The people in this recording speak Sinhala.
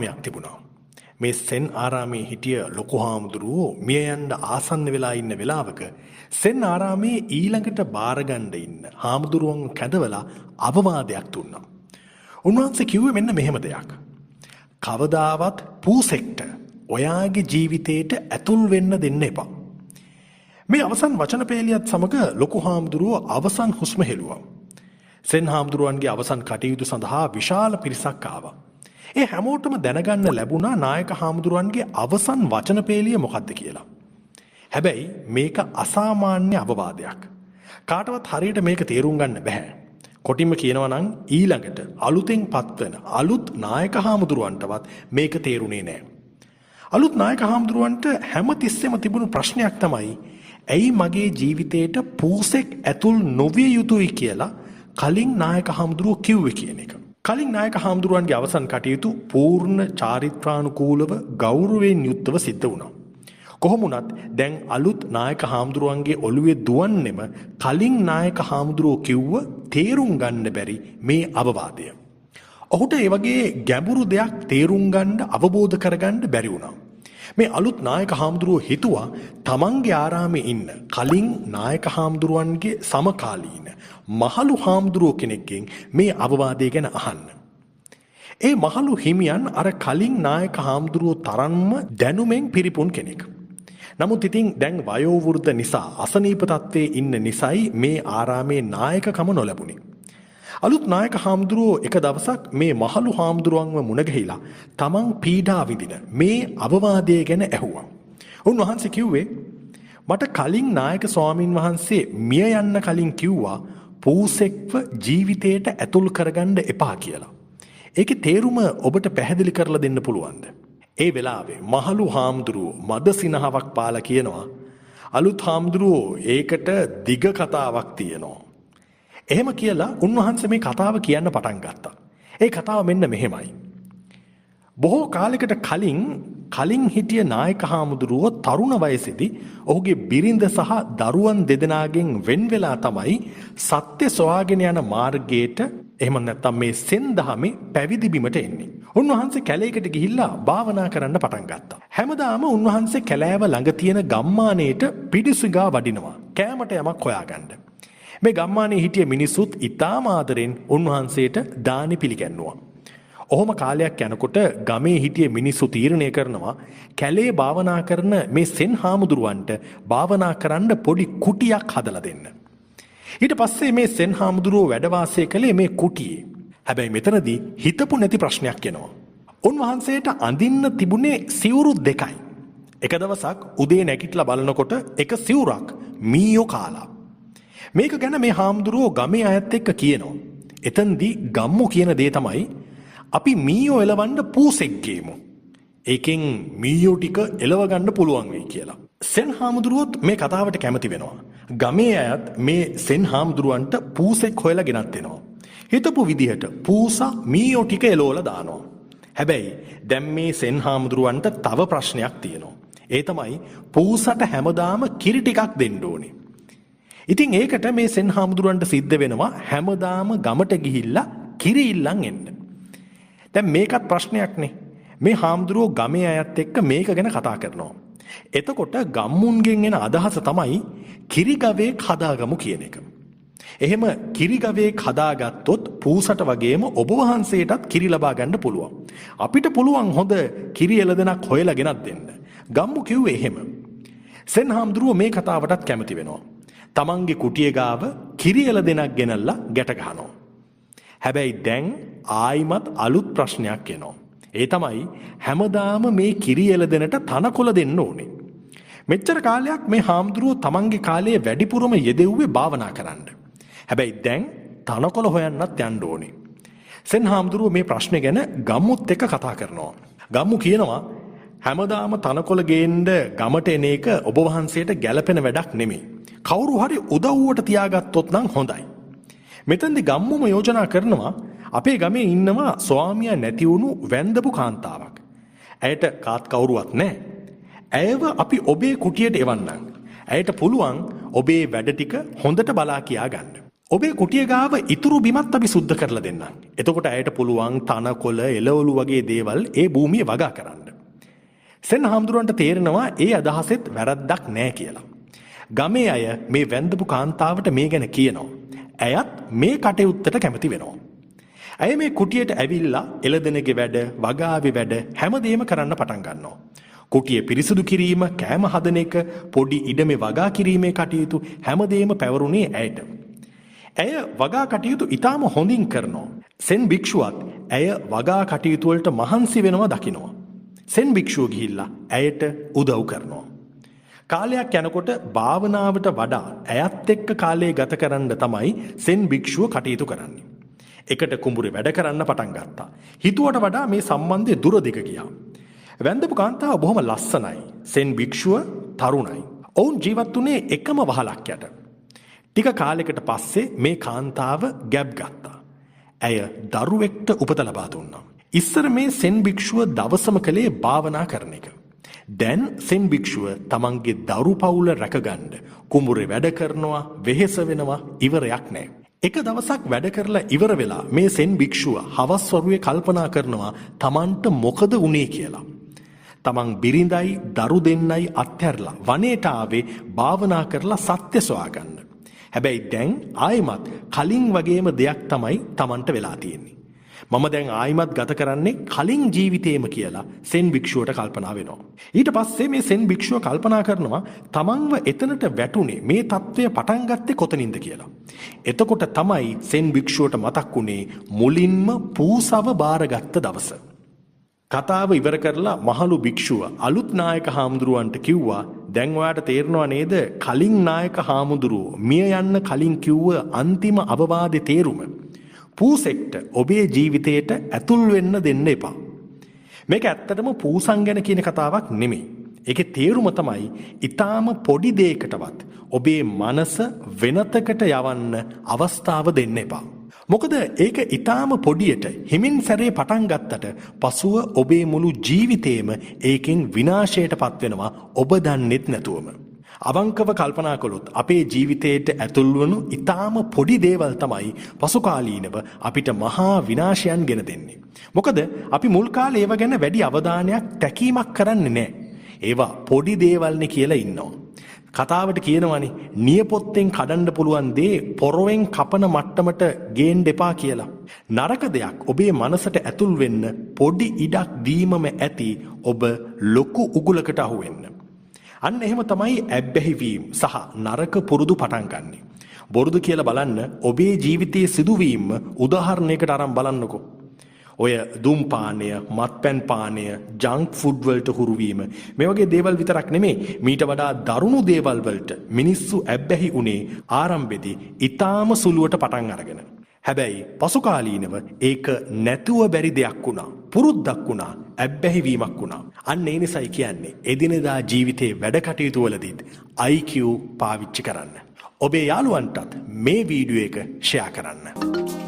ආරාමයක් තිබුණා. මේ සෙන් ආරාමේ හිටිය ලොකු හාමුදුරුවෝ මිය යන්න ආසන්න වෙලා ඉන්න වෙලාවක සෙන් ආරාමේ ඊළඟට බාරගන්න ඉන්න හාමුදුරුවන් කැඳවලා අවවාදයක් දුන්නා. උන්වහන්සේ කිව්වේ මෙන්න මෙහෙම දෙයක්. කවදාවත් පූසෙක්ට ඔයාගේ ජීවිතේට ඇතුල් වෙන්න දෙන්න එපා. මේ අවසන් වචන පෙළියත් සමග ලොකු හාමුදුරුවෝ අවසන් හුස්ම හෙළුවා. සෙන් හාමුදුරුවන්ගේ අවසන් කටයුතු සඳහා විශාල පිරිසක් ආවා. ඒ හැමෝටම දැනගන්න ලැබුණා නායක හාමුදුරුවන්ගේ අවසන් වචන පෙළිය මොකක්ද කියලා. හැබැයි මේක අසාමාන්‍ය අවවාදයක්. කාටවත් හරියට මේක තේරුම් ගන්න බෑ. කොටින්ම කියනවා නම් ඊළඟට අලුතෙන් පත්වන අලුත් නායක හාමුදුරුවන්ටවත් මේක තේරුනේ නෑ. අලුත් නායක හාමුදුරුවන්ට හැමතිස්සෙම තිබුණු ප්‍රශ්නයක් තමයි ඇයි මගේ ජීවිතේට පූසෙක් ඇතුල් නොවිය යුතුයි කියලා කලින් නායක හාමුදුරුවෝ කිව්වේ කියන එක. කලින් නායක හාමුදුරුවන්ගේ අවසන් කටයුතු පූර්ණ චාරිත්‍රානුකූලව ගෞරවයෙන් යුක්තව සිද්ධ වුණා. කොහොම වුණත් දැන් අලුත් නායක හාමුදුරුවන්ගේ ඔළුවේ දුවන්නෙම කලින් නායක හාමුදුරුවෝ කිව්ව තේරුම් ගන්න බැරි මේ අවවාදය. ඔහුට ඒ වගේ ගැඹුරු දෙයක් තේරුම් ගන්න අවබෝධ කරගන්න බැරි වුණා. මේ අලුත් නායක හාමුදුරුවෝ හිතුවා තමන්ගේ ආරාමේ ඉන්න කලින් නායක හාමුදුරුවන්ගේ සමකාලීන මහලු හාමුදුරුවෝ කෙනෙක්ගෙන් මේ අවවාදය ගැන අහන්න. ඒ මහලු හිමියන් අර කලින් නායක හාමුදුරුවෝ තරම්ම දැනුමෙන් පිරිපුන් කෙනෙක්. නමුත් ඉතින් දැන් වයෝවෘද්ධ නිසා අසනීප තත්ත්වයේ ඉන්න නිසායි මේ ආරාමේ නායකකම නොලැබුණේ. අලුත් නායක හාමුදුරුවෝ එක දවසක් මේ මහලු හාමුදුරුවන්ව මුණ ගැහිලා තමන් පීඩා විඳින මේ අවවාදය ගැන ඇහුවා. උන්වහන්සේ කිව්වේ මට කලින් නායක ස්වාමින් වහන්සේ මිය යන්න කලින් කිව්වා පූසෙක්ව ජීවිතයට ඇතුල් කරගන්න එපා කියලා. ඒකේ තේරුම ඔබට පැහැදිලි කරලා දෙන්න පුළුවන්ද? ඒ වෙලාවේ මහලු හාමුදුරුවෝ මද සිනහවක් පාලා කියනවා අලුත් හාමුදුරුවෝ ඒකට දිග කතාවක් තියෙනවා. එහෙම කියලා උන්වහන්සේ මේ කතාව කියන්න පටන් ගත්තා. ඒ කතාව මෙන්න මෙහෙමයි. බොහෝ කාලයකට කලින් හිටිය නායක හාමුදුරුවෝ තරුණ වයසේදී ඔහුගේ බිරිඳ සහ දරුවන් දෙදෙනාගෙන් වෙන් වෙලා තමයි සත්‍ය සොයාගෙන යන මාර්ගයට එහෙම නැත්නම් මේ සෙන් දහමේ පැවිදි බිමට එන්නේ. උන්වහන්සේ කැලේකට ගිහිල්ලා භාවනා කරන්න පටන් ගත්තා. හැමදාම උන්වහන්සේ කැලෑව ළඟ තියෙන ගම්මානයට පිඩුසිඟා වඩිනවා. කෑමට යමක් හොයාගන්න. මේ ගම්මානයේ හිටිය මිනිස්සුත් ඉතාම ආදරෙන් උන්වහන්සේට දානි පිළිගැන්නුවා. ඔහොම කාලයක් යනකොට ගමේ හිටිය මිනිස්සු තීරණය කරනවා කැලේ භාවනා කරන මේ සෙන් හාමුදුරුවන්ට භාවනා කරන්න පොඩි කුටියක් හදලා දෙන්න. ඊට පස්සේ මේ සෙන් හාමුදුරුවෝ වැඩ වාසය කළේ මේ කුටියේ. හැබැයි මෙතනදී හිතපු නැති ප්‍රශ්නයක් එනවා. උන්වහන්සේට අඳින්න තිබුණේ සිවුරු දෙකයි. එක දවසක් උදේ නැගිටලා බලනකොට එක සිවුරක් මීයෝ කාලා. මේක ගැන මේ හාමුදුරුවෝ ගමේ අයත් එක්ක කියනවා. එතෙන්දී ගම්මු කියන දේ තමයි අපි මීයෝ එලවන්න පූසෙක් ගේමු. ඒකෙන් මීයෝ ටික එලව ගන්න පුළුවන් වෙයි කියලා. සෙන් හාමුදුරුවොත් මේ කතාවට කැමති වෙනවා. ගමේ අයත් මේ සෙන් හාමුදුරුවන්ට පූසෙක් හොයලා ගෙනත් එනවා. හිතපු විදිහට පූසා මීයෝ ටික එලවලා දානවා. හැබැයි දැන් මේ සෙන් හාමුදුරුවන්ට තව ප්‍රශ්නයක් තියෙනවා. ඒ තමයි පූසට හැමදාම කිරි ටිකක් දෙන්න ඕනේ. ඉතින් ඒකට මේ සෙන් හාමුදුරුවන්ට සිද්ධ වෙනවා හැමදාම ගමට ගිහිල්ලා කිරි ඉල්ලන් එන්න. දැන් මේකත් ප්‍රශ්නයක්නේ. මේ හාමුදුරුවෝ ගමේ අයත් එක්ක මේක ගැන කතා කරනවා. එතකොට ගම්මුන්ගෙන් එන අදහස තමයි කිරිගවේක් හදාගමු කියන එක. එහෙම කිරිගවේක් හදාගත්තොත් පූසට වගේම ඔබ වහන්සේටත් කිරි ලබා ගන්න පුළුවන්. අපිට පුළුවන් හොඳ කිරි එළදෙනක් හොයලා ගෙනත් දෙන්න. ගම්මු කිව්වේ එහෙම. සෙන් හාමුදුරුවෝ මේ කතාවටත් කැමති වෙනවා. තමන්ගේ කුටිය ගාව කිරි එළදෙනක් ගෙනල්ලා ගැට ගහනවා. හැබැයි දැන් ආයිමත් අලුත් ප්‍රශ්නයක් එනවා. ඒ තමයි හැමදාම මේ කිරි එළදෙනට තනකොළ දෙන්න ඕනේ. මෙච්චර කාලයක් මේ හාමුදුරුවෝ තමන්ගේ කාලයේ වැඩිපුරම යෙදෙව්වේ භාවනා කරන්න. හැබැයි දැන් තනකොළ හොයන්නත් යන්න ඕනේ. සෙන් හාමුදුරුවෝ මේ ප්‍රශ්නේ ගැන ගම්මුත් එක්ක කතා කරනවා. ගම්මු කියනවා හැමදාම තනකොළ ගේන්න ගමට එන එක ඔබ වහන්සේට ගැළපෙන වැඩක් නෙමෙයි. කවුරු හරි උදව්වට තියාගත්තොත් නම් හොඳයි. මෙතෙන්දි ගම්මුම යෝජනා කරනවා අපේ ගමේ ඉන්නවා ස්වාමියා නැති වුණු වැන්දපු කාන්තාවක්. ඇයට කාත් කවුරුවත් නැහැ. ඇයව අපි ඔබේ කුටියට එවන්නම්. ඇයට පුළුවන් ඔබේ වැඩ ටික හොඳට බලා කියා ගන්න. ඔබේ කුටිය ගාව ඉතුරු බිමත් අපි සුද්ධ කරලා දෙන්නම්. එතකොට ඇයට පුළුවන් තනකොළ එළවලු වගේ දේවල් ඒ භූමිය වගා කරන්න. සෙන් හාමුදුරුවන්ට තේරෙනවා ඒ අදහසෙත් වැරද්දක් නෑ කියලා. ගමේ අය මේ වැන්දපු කාන්තාවට මේ ගැන කියනවා. ඇයත් මේ කටයුත්තට කැමති වෙනවා. ඇය මේ කුටියට ඇවිල්ලා එළදෙනගේ වැඩ, වගාවේ වැඩ හැමදේම කරන්න පටන් ගන්නවා. කුටිය පිරිසිදු කිරීම, කෑම හදන එක, පොඩි ඉඩමේ වගා කිරීමේ කටයුතු හැමදේම පැවරුනේ ඇයට. ඇය වගා කටයුතු ඉතාම හොඳින් කරනවා. සෙන් භික්ෂුවත් ඇය වගා කටයුතු වලට මහන්සි වෙනවා දකිනවා. සෙන් භික්ෂුව ගිහිල්ලා ඇයට උදව් කරනවා. කාලයක් යනකොට භාවනාවට වඩා ඇයත් එක්ක කාලය ගත කරන්න තමයි සෙන් භික්ෂුව කටයුතු කරන්නේ. එකට කුඹුරේ වැඩ කරන්න පටන් ගත්තා. හිතුවට වඩා මේ සම්බන්ධය දුර දිග ගියා. වැන්දපු කාන්තාව බොහොම ලස්සනයි. සෙන් භික්ෂුව තරුණයි. ඔවුන් ජීවත් වුණේ එකම වහලක් යට. ටික කාලයකට පස්සේ මේ කාන්තාව ගැබ් ගත්තා. ඇය දරුවෙක්ට උපත ලබා දුන්නා. ඉස්සර මේ සෙන් භික්ෂුව දවසම කළේ භාවනා කරන එක. දැන් සෙන් භික්ෂුව තමන්ගේ දරු පවුල රැකගන්න කුඹුරේ වැඩ කරනවා, වෙහෙස වෙනවා, ඉවරයක් නැහැ. එක දවසක් වැඩ කරලා ඉවර වෙලා මේ සෙන් භික්ෂුව හවස් වරුවේ කල්පනා කරනවා තමන්ට මොකද වුනේ කියලා. තමන් බිරිඳයි දරු දෙන්නයි අත්හැරලා වනයේට ආවේ භාවනා කරලා සත්‍ය සොයාගන්න. හැබැයි දැන් ආයිමත් කලින් වගේම දෙයක් තමයි තමන්ට වෙලා තියෙන්නේ. මම දැන් ආයිමත් ගත කරන්නේ කලින් ජීවිතේම කියලා සෙන් භික්ෂුවට කල්පනා වෙනවා. ඊට පස්සේ මේ සෙන් භික්ෂුව කල්පනා කරනවා තමන්ව එතනට වැටුනේ මේ தত্ত্বය පටන් ගත්තේ කොතනින්ද කියලා. එතකොට තමයි සෙන් භික්ෂුවට මතක් වුණේ මුලින්ම පූසව බාරගත්ත දවස. කතාව ඉවර කරලා මහලු භික්ෂුව අලුත් නායක හාමුදුරුවන්ට කිව්වා දැන් ඔයාට තේරෙනවා නේද කලින් නායක හාමුදුරුව මිය යන්න කලින් කිව්ව අන්තිම අවවාදේ තේරුම. පූසෙක්ට ඔබේ ජීවිතයට ඇතුල් වෙන්න දෙන්න එපා. මේක ඇත්තටම පූසන් ගැන කියන කතාවක් නෙමෙයි. ඒකේ තේරුම තමයි ඊටාම පොඩි දෙයකටවත් ඔබේ මනස වෙනතකට යවන්න අවස්ථාව දෙන්න එපා. මොකද ඒක ඊටාම පොඩියට හිමින් සැරේ පටන් ගත්තට පසුව ඔබේ මුළු ජීවිතේම ඒකෙන් විනාශයට පත් වෙනවා ඔබ දන්නෙත් නැතුවම. අවංකව කල්පනා කළොත් අපේ ජීවිතයට ඇතුල් වුණු ඊටාම පොඩි දේවල් තමයි පසුකාලීනව අපිට මහා විනාශයන් ගෙන දෙන්නේ. මොකද අපි මුල් කාලේ ඒව ගැන වැඩි අවධානයක් තැකීමක් කරන්නේ නැහැ. ඒවා පොඩි දේවල්නේ කියලා ඉන්නවා. කතාවට කියනවනේ නියපොත්තෙන් කඩන්න පුළුවන් දේ පොරවෙන් කපන මට්ටමට ගේන්න එපා කියලා. නරක දෙයක් ඔබේ මනසට ඇතුල් වෙන්න පොඩි ඉඩක් දීමම ඇති ඔබ ලොකු උගුලකට අහු වෙන්න. අන්න එහෙම තමයි ඇබ්බැහිවීම සහ නරක පුරුදු පටන් ගන්නෙ. බොරුදු කියලා බලන්න ඔබේ ජීවිතයේ සිදුවීම උදාහරණයකට අරන් බලන්නකෝ. ඔය දුම්පානය, මත්පැන් පානය, ජංක් ෆුඩ් වලට හුරු වීම මේ වගේ දේවල් විතරක් නෙමෙයි මීට වඩා දරුණු දේවල් වලට මිනිස්සු ඇබ්බැහි උනේ ආරම්භයේදී ඊටාම සුළුවට පටන් අරගෙන. හැබැයි පසුකාලීනව ඒක නැතුව බැරි දෙයක් වුණා. පුරුද්දක් වුණා, ඇබ්බැහි වීමක් වුණා. අන්න ඒ නිසායි කියන්නේ එදිනෙදා ජීවිතේ වැඩ කටයුතු වලදීත් IQ පාවිච්චි කරන්න. ඔබේ යාළුවන්ටත් මේ වීඩියෝ එක ෂෙයා කරන්න.